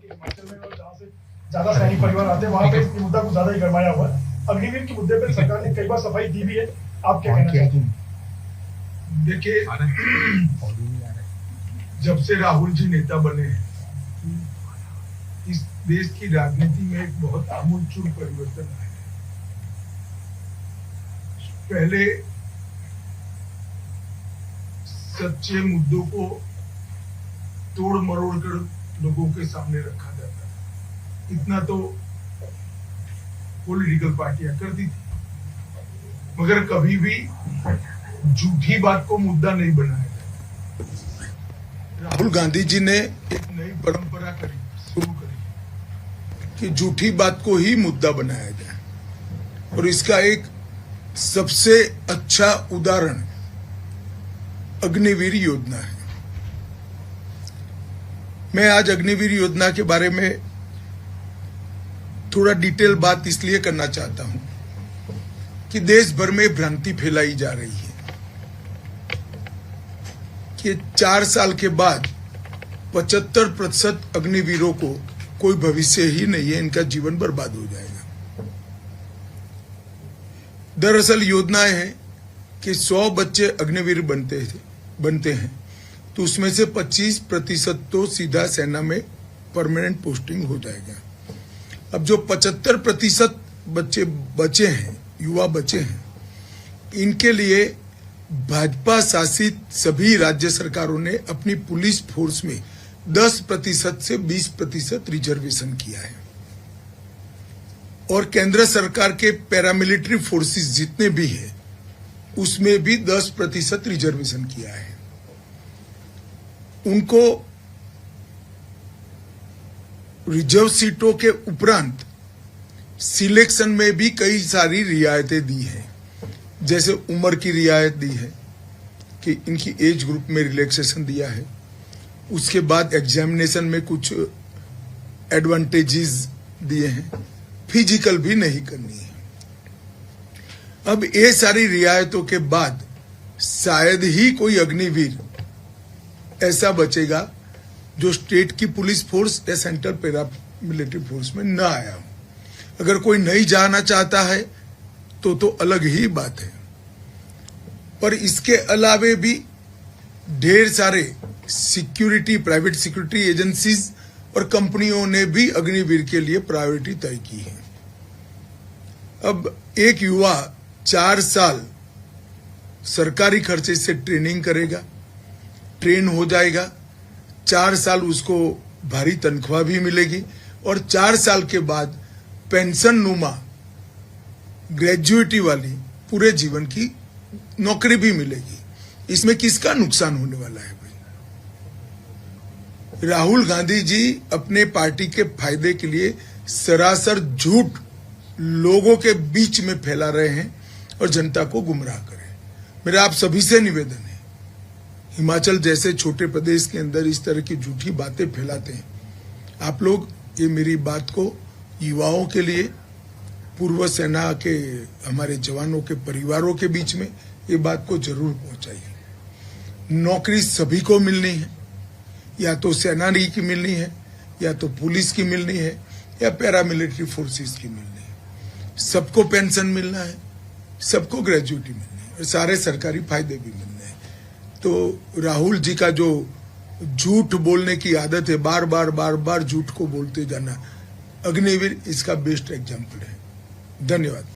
हिमाचल में और जहाँ से ज्यादा सैनिक परिवार आते हैं वहाँ पे इस मुद्दा को ज्यादा ही गरमाया हुआ है। अग्निवीर के मुद्दे पे सरकार ने कई बार सफाई दी भी है, आप क्या कहना चाहते हैं? देखिए, जब से राहुल जी नेता बने हैं इस देश की राजनीति में एक बहुत आमूलचूल परिवर्तन आया है। पहले सच्चे मुद्दों को तोड़ मरोड़ कर लोगों के सामने रखा जाता है। इतना तो पॉलिटिकल पार्टियां करती थी, मगर कभी भी झूठी बात को मुद्दा नहीं बनाया जाता। राहुल गांधी जी ने एक नई परंपरा शुरू करी कि झूठी बात को ही मुद्दा बनाया जाए, और इसका एक सबसे अच्छा उदाहरण अग्निवीर योजना है। मैं आज अग्निवीर योजना के बारे में थोड़ा डिटेल बात इसलिए करना चाहता हूं कि देश भर में भ्रांति फैलाई जा रही है कि 4 साल के बाद 75% अग्निवीरों को कोई भविष्य ही नहीं है, इनका जीवन बर्बाद हो जाएगा। दरअसल योजना है कि 100 बच्चे अग्निवीर बनते हैं तो उसमें से 25% तो सीधा सेना में परमानेंट पोस्टिंग हो जाएगा। अब जो 75% बच्चे बचे हैं, युवा बचे हैं, इनके लिए भाजपा शासित सभी राज्य सरकारों ने अपनी पुलिस फोर्स में 10% से 20% रिजर्वेशन किया है, और केंद्र सरकार के पैरामिलिट्री फोर्सेस जितने भी हैं उसमें भी 10% रिजर्वेशन किया है। उनको रिजर्व सीटों के उपरांत सिलेक्शन में भी कई सारी रियायतें दी हैं, जैसे उम्र की रियायत दी है कि इनकी एज ग्रुप में रिलैक्सेशन दिया है। उसके बाद एग्जामिनेशन में कुछ एडवांटेजेस दिए हैं, फिजिकल भी नहीं करनी है। अब ये सारी रियायतों के बाद शायद ही कोई अग्निवीर ऐसा बचेगा जो स्टेट की पुलिस फोर्स या सेंट्रल पैरामिलिट्री फोर्स में न आया हो। अगर कोई नहीं जाना चाहता है तो अलग ही बात है, पर इसके अलावे भी ढेर सारे सिक्योरिटी, प्राइवेट सिक्योरिटी एजेंसीज और कंपनियों ने भी अग्निवीर के लिए प्रायोरिटी तय की है। अब एक युवा 4 साल सरकारी खर्चे से ट्रेनिंग करेगा, ट्रेन हो जाएगा, 4 साल उसको भारी तनख्वाह भी मिलेगी, और 4 साल के बाद पेंशन नुमा ग्रेजुएटी वाली पूरे जीवन की नौकरी भी मिलेगी। इसमें किसका नुकसान होने वाला है भाई? राहुल गांधी जी अपने पार्टी के फायदे के लिए सरासर झूठ लोगों के बीच में फैला रहे हैं और जनता को गुमराह कर रहे हैं। मेरा आप सभी से निवेदन है, हिमाचल जैसे छोटे प्रदेश के अंदर इस तरह की झूठी बातें फैलाते हैं, आप लोग ये मेरी बात को युवाओं के लिए, पूर्व सेना के हमारे जवानों के परिवारों के बीच में ये बात को जरूर पहुंचाइए। नौकरी सभी को मिलनी है, या तो सेना की मिलनी है, या तो पुलिस की मिलनी है, या पैरामिलिट्री फोर्सेस की मिलनी है। सबको पेंशन मिलना है, सबको ग्रेजुएटी मिलनी है, और सारे सरकारी फायदे भी मिलने हैं। तो राहुल जी का जो झूठ बोलने की आदत है, बार बार झूठ को बोलते जाना, अग्निवीर इसका बेस्ट एग्जाम्पल है। धन्यवाद।